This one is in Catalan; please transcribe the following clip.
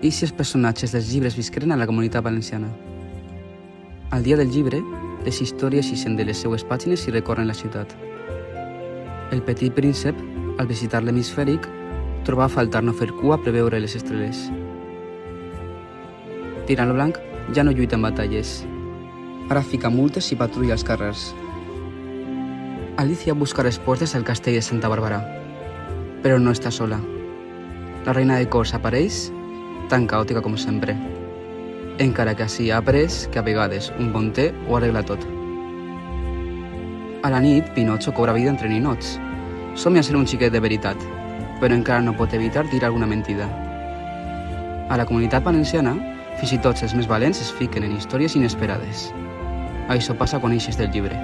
I si els personatges dels llibres visqueren a la Comunitat Valenciana? Al dia del llibre, les històries ixen de les seues pàgines i recorren la ciutat. El petit príncep, al visitar l'hemisfèric, troba a faltar no fer cua per veure les estrelles. Tirant al blanc ja no lluita en batalles. Ara fica multes i patrulla als carrers. Alicia busca respostes al castell de Santa Bàrbara, però no està sola. La reina de cors apareix, tan caòtica com sempre, encara que així ha après que a vegades un bon té ho arregla tot. A la nit, Pinocho cobra vida entre ninots. Somia ser un xiquet de veritat, però encara no pot evitar dir alguna mentida. A la Comunitat Valenciana, fins i tot els més valents es fiquen en històries inesperades. Això passa quan eixes del llibre.